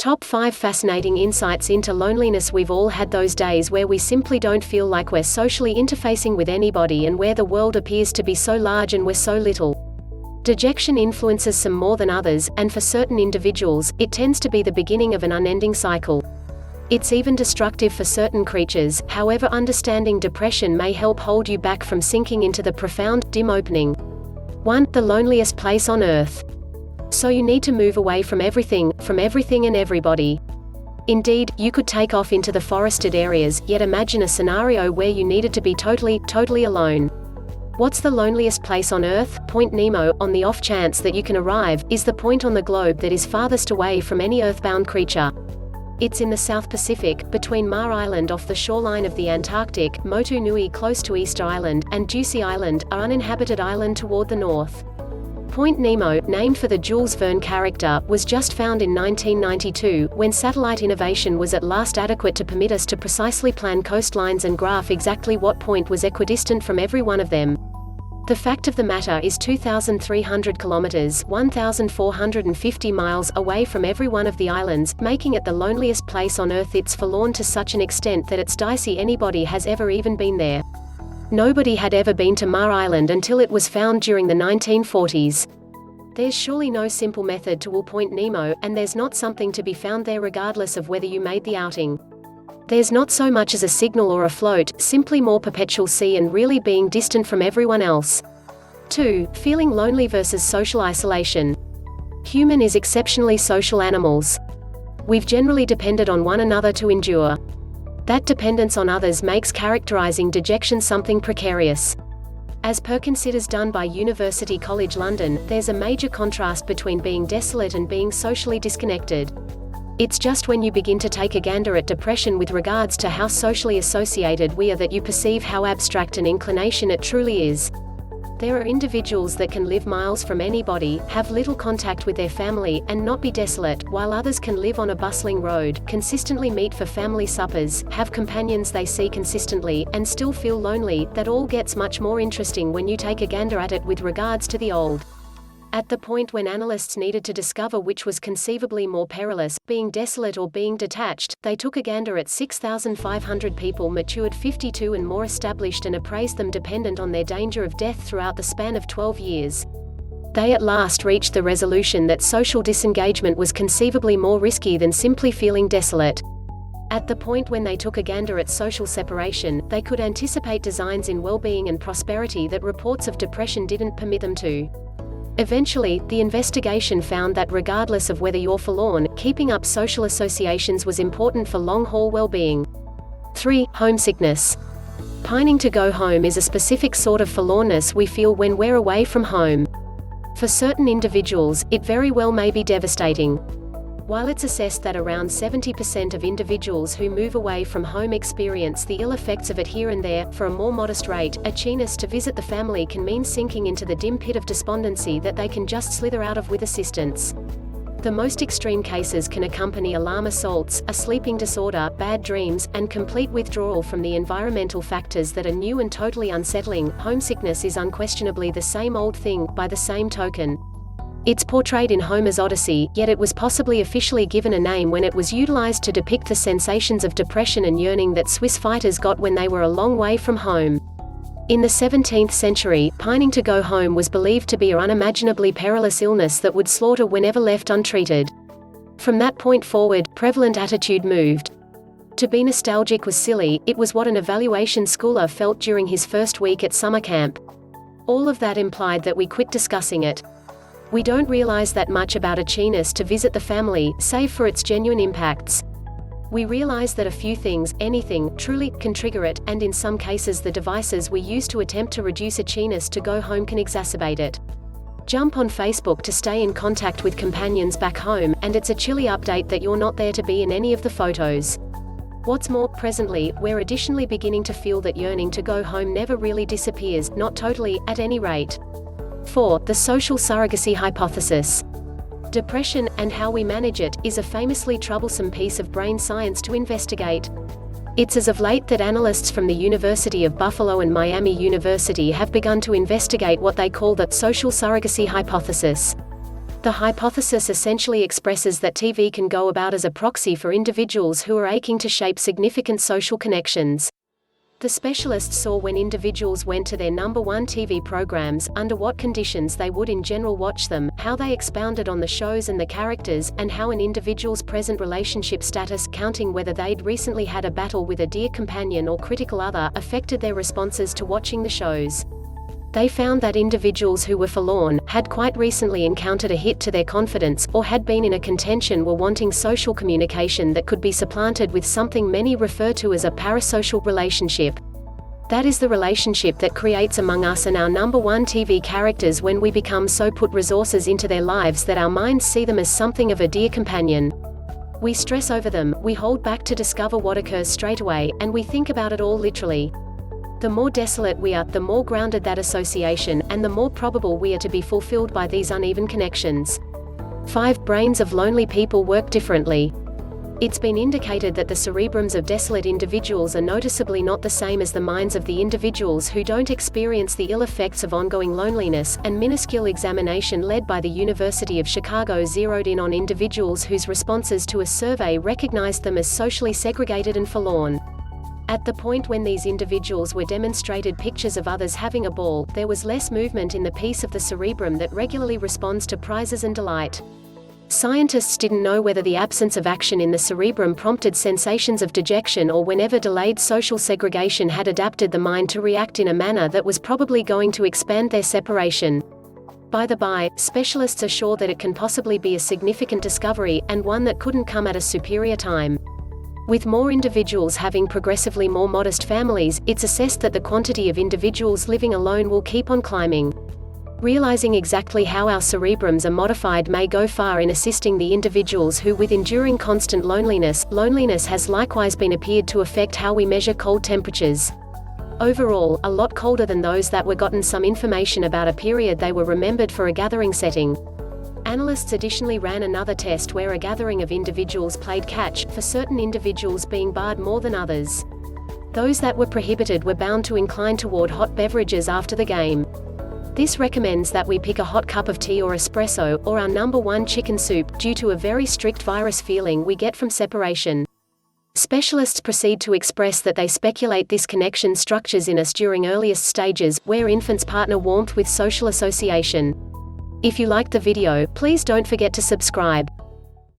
Top 5 fascinating insights into loneliness. We've all had those days where we simply don't feel like we're socially interfacing with anybody and where the world appears to be so large and we're so little. Dejection influences some more than others, and for certain individuals, it tends to be the beginning of an unending cycle. It's even destructive for certain creatures. However, understanding depression may help hold you back from sinking into the profound, dim opening. 1. The loneliest place on earth. So you need to move away from everything and everybody. Indeed, you could take off into the forested areas, yet imagine a scenario where you needed to be totally alone. What's the loneliest place on Earth? Point Nemo. On the off chance that you can arrive, is the point on the globe that is farthest away from any earthbound creature. It's in the South Pacific, between Mar Island off the shoreline of the Antarctic, Motu Nui close to Easter Island, and Ducie Island, an uninhabited island toward the north. Point Nemo, named for the Jules Verne character, was just found in 1992, when satellite innovation was at last adequate to permit us to precisely plan coastlines and graph exactly what point was equidistant from every one of them. The fact of the matter is 2,300 kilometers (1,450 miles) away from every one of the islands, making it the loneliest place on Earth. It's forlorn to such an extent that it's dicey anybody has ever even been there. Nobody had ever been to Mar Island until it was found during the 1940s. There's surely no simple method to Point Nemo, and there's not something to be found there regardless of whether you made the outing. There's not so much as a signal or a float, simply more perpetual sea and really being distant from everyone else. 2. Feeling lonely versus social isolation. Human is exceptionally social animals. We've generally depended on one another to endure. That dependence on others makes characterizing dejection something precarious. As per considers done by University College London, there's a major contrast between being desolate and being socially disconnected. It's just when you begin to take a gander at depression with regards to how socially associated we are that you perceive how abstract an inclination it truly is. There are individuals that can live miles from anybody, have little contact with their family, and not be desolate, while others can live on a bustling road, consistently meet for family suppers, have companions they see consistently, and still feel lonely. That all gets much more interesting when you take a gander at it with regards to the old. At the point when analysts needed to discover which was conceivably more perilous, being desolate or being detached, they took a gander at 6,500 people matured 52 and more established and appraised them dependent on their danger of death throughout the span of 12 years. They at last reached the resolution that social disengagement was conceivably more risky than simply feeling desolate. At the point when they took a gander at social separation, they could anticipate designs in well-being and prosperity that reports of depression didn't permit them to. Eventually, the investigation found that regardless of whether you're forlorn, keeping up social associations was important for long-haul well-being. 3. Homesickness. Pining to go home is a specific sort of forlornness we feel when we're away from home. For certain individuals, it very well may be devastating. While it's assessed that around 70% of individuals who move away from home experience the ill effects of it here and there, for a more modest rate, a keenness to visit the family can mean sinking into the dim pit of despondency that they can just slither out of with assistance. The most extreme cases can accompany alarm assaults, a sleeping disorder, bad dreams, and complete withdrawal from the environmental factors that are new and totally unsettling. Homesickness is unquestionably the same old thing, by the same token. It's portrayed in Homer's Odyssey, yet it was possibly officially given a name when it was utilized to depict the sensations of depression and yearning that Swiss fighters got when they were a long way from home. In the 17th century, pining to go home was believed to be an unimaginably perilous illness that would slaughter whenever left untreated. From that point forward, prevalent attitude moved. To be nostalgic was silly, it was what an evaluation schooler felt during his first week at summer camp. All of that implied that we quit discussing it. We don't realize that much about a keenness to visit the family, save for its genuine impacts. We realize that a few things, anything, truly, can trigger it, and in some cases the devices we use to attempt to reduce a keenness to go home can exacerbate it. Jump on Facebook to stay in contact with companions back home, and it's a chilly update that you're not there to be in any of the photos. What's more, presently, we're additionally beginning to feel that yearning to go home never really disappears, not totally, at any rate. 4. The social surrogacy hypothesis. Depression, and how we manage it, is a famously troublesome piece of brain science to investigate. It's as of late that analysts from the University of Buffalo and Miami University have begun to investigate what they call the social surrogacy hypothesis. The hypothesis essentially expresses that TV can go about as a proxy for individuals who are aching to shape significant social connections. The specialists saw when individuals went to their number one TV programs, under what conditions they would in general watch them, how they expounded on the shows and the characters, and how an individual's present relationship status, counting whether they'd recently had a battle with a dear companion or critical other, affected their responses to watching the shows. They found that individuals who were forlorn, had quite recently encountered a hit to their confidence, or had been in a contention were wanting social communication that could be supplanted with something many refer to as a parasocial relationship. That is the relationship that creates among us and our number one TV characters when we become so put resources into their lives that our minds see them as something of a dear companion. We stress over them, we hold back to discover what occurs straight away, and we think about it all literally. The more desolate we are, the more grounded that association, and the more probable we are to be fulfilled by these uneven connections. 5. Brains of lonely people work differently. It's been indicated that the cerebrums of desolate individuals are noticeably not the same as the minds of the individuals who don't experience the ill effects of ongoing loneliness. An minuscule examination led by the University of Chicago zeroed in on individuals whose responses to a survey recognized them as socially segregated and forlorn. At the point when these individuals were demonstrated pictures of others having a ball, there was less movement in the piece of the cerebrum that regularly responds to prizes and delight. Scientists didn't know whether the absence of action in the cerebrum prompted sensations of dejection or whenever delayed social segregation had adapted the mind to react in a manner that was probably going to expand their separation. By the by, specialists are sure that it can possibly be a significant discovery, and one that couldn't come at a superior time. With more individuals having progressively more modest families, it's assessed that the quantity of individuals living alone will keep on climbing. Realizing exactly how our cerebrums are modified may go far in assisting the individuals who with enduring constant loneliness has likewise been appeared to affect how we measure cold temperatures. Overall, a lot colder than those that were gotten some information about a period they were remembered for a gathering setting. Analysts additionally ran another test where a gathering of individuals played catch, for certain individuals being barred more than others. Those that were prohibited were bound to incline toward hot beverages after the game. This recommends that we pick a hot cup of tea or espresso, or our number one chicken soup, due to a very strict virus feeling we get from separation. Specialists proceed to express that they speculate this connection structures in us during earliest stages, where infants partner warmth with social association. If you liked the video, please don't forget to subscribe.